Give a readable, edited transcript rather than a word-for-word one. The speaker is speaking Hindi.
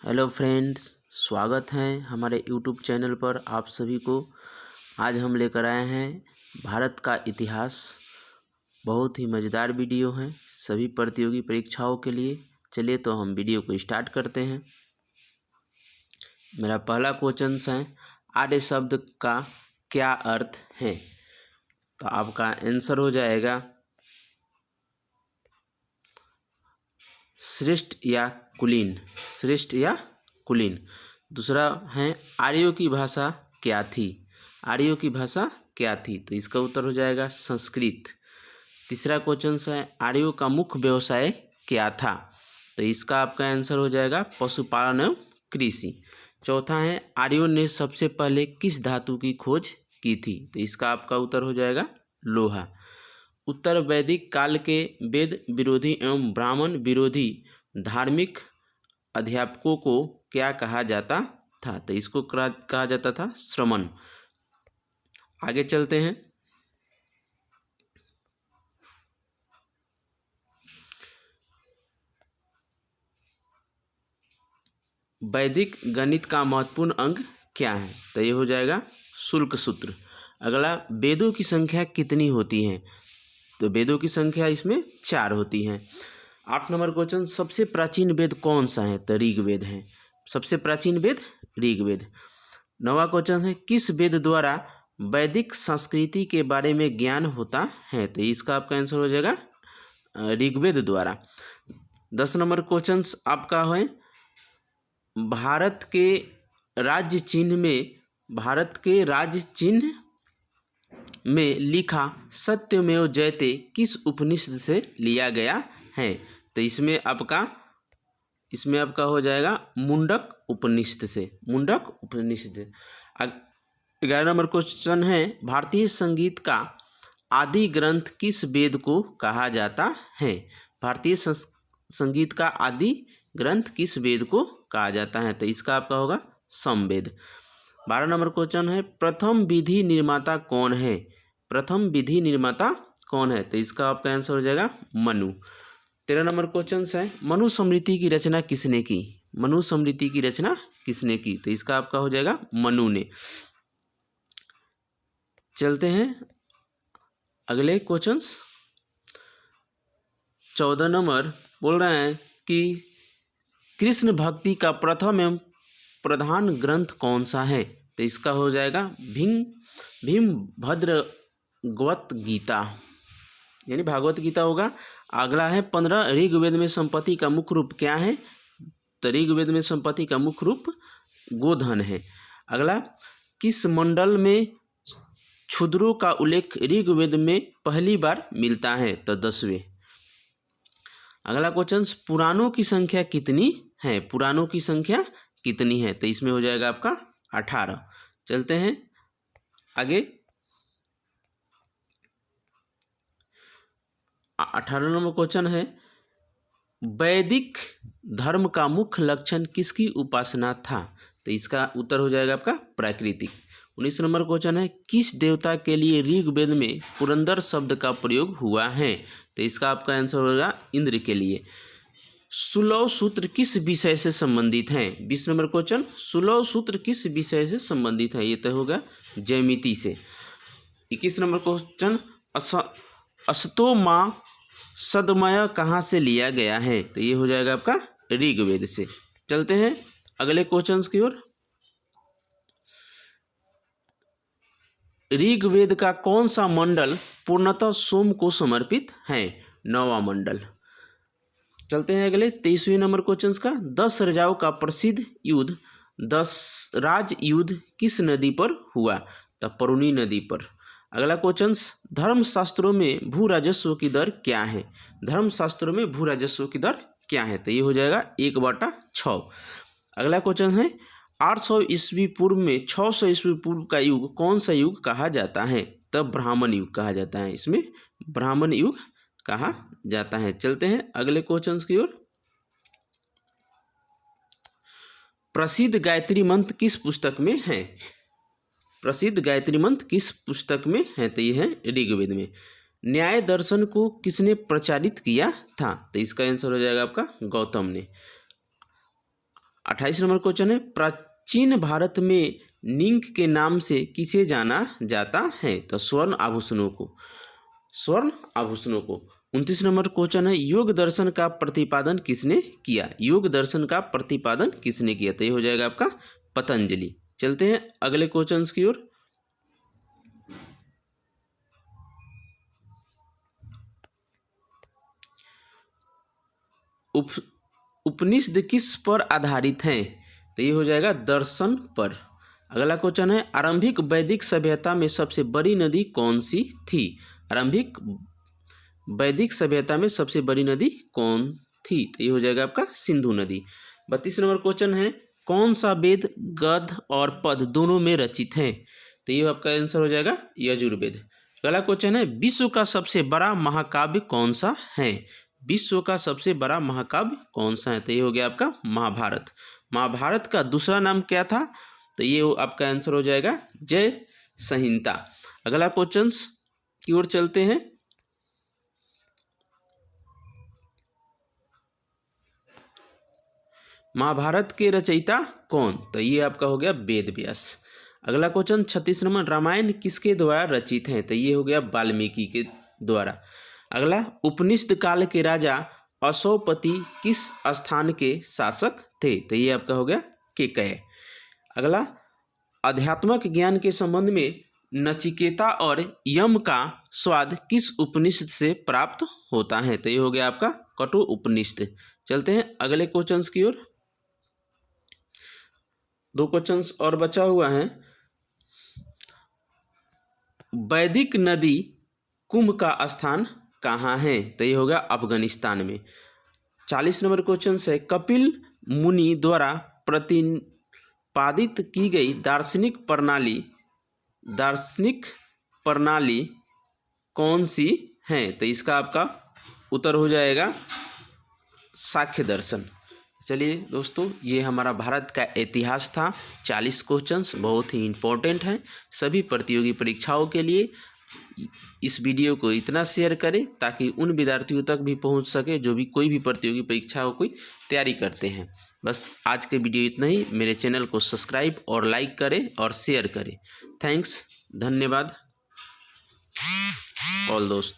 हेलो फ्रेंड्स, स्वागत है हमारे यूट्यूब चैनल पर आप सभी को। आज हम लेकर आए हैं भारत का इतिहास। बहुत ही मज़ेदार वीडियो है सभी प्रतियोगी परीक्षाओं के लिए। चलिए तो हम वीडियो को स्टार्ट करते हैं। मेरा पहला क्वेश्चन है, आर्य शब्द का क्या अर्थ है? तो आपका आंसर हो जाएगा श्रेष्ठ या कुलीन। श्रेष्ठ या कुलीन। दूसरा है, आर्यों की भाषा क्या थी? आर्यों की भाषा क्या थी? तो इसका उत्तर हो जाएगा संस्कृत। तीसरा क्वेश्चन है, आर्यों का मुख्य व्यवसाय क्या था? तो इसका आपका आंसर हो जाएगा पशुपालन एवं कृषि। चौथा है, आर्यों ने सबसे पहले किस धातु की खोज की थी? तो इसका आपका उत्तर हो जाएगा लोहा। उत्तर वैदिक काल के वेद विरोधी एवं ब्राह्मण विरोधी धार्मिक अध्यापकों को क्या कहा जाता था? तो इसको कहा जाता था श्रमण। आगे चलते हैं। वैदिक गणित का महत्वपूर्ण अंग क्या है? तो ये हो जाएगा शुल्क सूत्र। अगला, वेदों की संख्या कितनी होती है? तो वेदों की संख्या इसमें 4 होती है। 8 नंबर क्वेश्चन, सबसे प्राचीन वेद कौन सा है? तो ऋग्वेद है। सबसे प्राचीन वेद ऋग्वेद। 9वां क्वेश्चन है, किस वेद द्वारा वैदिक संस्कृति के बारे में ज्ञान होता है? तो इसका आपका आंसर हो जाएगा ऋग्वेद द्वारा। 10 नंबर क्वेश्चन आपका है, भारत के राज्य चिन्ह में लिखा सत्यमेव जयते किस उपनिषद से लिया गया है? तो इसमें आपका हो जाएगा मुंडक उपनिषद से। मुंडक उपनिषद। 11 नंबर क्वेश्चन है, भारतीय संगीत का आदि ग्रंथ किस वेद को कहा जाता है? भारतीय संगीत का आदि ग्रंथ किस वेद को कहा जाता है? तो इसका आपका होगा समवेद। 12 नंबर क्वेश्चन है, प्रथम विधि निर्माता कौन है? प्रथम विधि निर्माता कौन है? तो इसका आपका आंसर हो जाएगा मनु। 13 नंबर क्वेश्चन है, मनुस्मृति की रचना किसने की? मनुस्मृति की रचना किसने की? तो इसका आपका हो जाएगा मनु ने। चलते हैं अगले क्वेश्चंस। 14 नंबर बोल रहे हैं कि कृष्ण भक्ति का प्रथम एवं प्रधान ग्रंथ कौन सा है? तो इसका हो जाएगा भीम भद्रगवत गीता, यानी भागवत गीता होगा। अगला है, 15 ऋग्वेद में संपत्ति का मुख्य रूप क्या है? तो ऋग्वेद में संपत्ति का मुख्य रूप गोधन है। अगला, किस मंडल में क्षुद्रों का उल्लेख ऋग्वेद में पहली बार मिलता है? तो 10वें। अगला क्वेश्चन, पुराणों की संख्या कितनी है? पुराणों की संख्या कितनी है? तो इसमें हो जाएगा आपका 18। चलते हैं आगे। 18 नंबर क्वेश्चन है, वैदिक धर्म का मुख्य लक्षण किसकी उपासना था? तो इसका उत्तर हो जाएगा आपका प्राकृतिक। 19 नंबर क्वेश्चन है, किस देवता के लिए ऋग्वेद में पुरंदर शब्द का प्रयोग हुआ है? तो इसका आपका आंसर होगा इंद्र के लिए। 16 सूत्र किस विषय से संबंधित हैं? 20 नंबर क्वेश्चन, 16 सूत्र किस विषय से संबंधित है? ये तो होगा ज्यामिति से। 21 नंबर क्वेश्चन, अस्तों माँ सदमय कहाँ से लिया गया है? तो ये हो जाएगा आपका ऋग्वेद से। चलते हैं अगले क्वेश्चंस की ओर। ऋग्वेद का कौन सा मंडल पूर्णतः सोम को समर्पित है? 9वां मंडल। चलते हैं अगले 23वें नंबर क्वेश्चंस का, 10 राजाओं का प्रसिद्ध युद्ध 10 राज युद्ध किस नदी पर हुआ? तो परुनी नदी पर। अगला क्वेश्चन, धर्मशास्त्रों में भू राजस्व की दर क्या है? धर्मशास्त्रों में भू राजस्व की दर क्या है? तो ये हो जाएगा 1/6। अगला क्वेश्चन है, 800 ईस्वी पूर्व में 600 ईस्वी पूर्व का युग कौन सा युग कहा जाता है? तब ब्राह्मण युग कहा जाता है। इसमें ब्राह्मण युग कहा जाता है। चलते हैं अगले क्वेश्चंस की ओर। प्रसिद्ध गायत्री मंत्र किस पुस्तक में है? प्रसिद्ध गायत्री मंत्र किस पुस्तक में है? तो ये है ऋग्वेद में। न्याय दर्शन को किसने प्रचारित किया था? तो इसका आंसर हो जाएगा आपका गौतम ने। 28 नंबर क्वेश्चन है, प्राचीन भारत में निंक के नाम से किसे जाना जाता है? तो स्वर्ण आभूषणों को, स्वर्ण आभूषणों को। 29 नंबर क्वेश्चन है, योग दर्शन का प्रतिपादन किसने किया? योग दर्शन का प्रतिपादन किसने किया? तो ये हो जाएगा आपका पतंजलि। चलते हैं अगले क्वेश्चंस की ओर। उपनिषद किस पर आधारित हैं? तो ये हो जाएगा दर्शन पर। अगला क्वेश्चन है, आरंभिक वैदिक सभ्यता में सबसे बड़ी नदी कौन सी थी? आरंभिक वैदिक सभ्यता में सबसे बड़ी नदी कौन थी? तो ये हो जाएगा आपका सिंधु नदी। 32 नंबर क्वेश्चन है, कौन सा वेद गद्य और पद दोनों में रचित है? तो ये आपका आंसर हो जाएगा यजुर्वेद। अगला क्वेश्चन है, विश्व का सबसे बड़ा महाकाव्य कौन सा है? विश्व का सबसे बड़ा महाकाव्य कौन सा है? तो ये हो गया आपका महाभारत। महाभारत का दूसरा नाम क्या था? तो ये आपका आंसर हो जाएगा जय संहिता। अगला क्वेश्चंस की ओर चलते हैं। महाभारत के रचयिता कौन? तो ये आपका हो गया वेद व्यास। अगला क्वेश्चन 36 नंबर, रामायण किसके द्वारा रचित है? तो ये हो गया वाल्मीकि के द्वारा। अगला, उपनिषद काल के राजा अशोपति किस स्थान के शासक थे? तो ये आपका हो गया केकय। अगला, अध्यात्मक ज्ञान के संबंध में नचिकेता और यम का स्वाद किस उपनिषद से प्राप्त होता है? तो ये हो गया आपका कठोर उपनिषद। चलते हैं अगले क्वेश्चंस की ओर। 2 क्वेश्चंस और बचा हुआ है। वैदिक नदी कुंभ का स्थान कहाँ है? तो ये होगा अफगानिस्तान में। 40 नंबर क्वेश्चन है, कपिल मुनि द्वारा प्रतिपादित की गई दार्शनिक प्रणाली कौन सी है? तो इसका आपका उत्तर हो जाएगा सांख्य दर्शन। चलिए दोस्तों, ये हमारा भारत का इतिहास था। 40 क्वेश्चंस बहुत ही इम्पोर्टेंट हैं सभी प्रतियोगी परीक्षाओं के लिए। इस वीडियो को इतना शेयर करें ताकि उन विद्यार्थियों तक भी पहुंच सके जो भी कोई भी प्रतियोगी परीक्षाओं की तैयारी करते हैं। बस आज के वीडियो इतना ही। मेरे चैनल को सब्सक्राइब और लाइक करें और शेयर करें। थैंक्स, धन्यवाद ऑल दोस्त।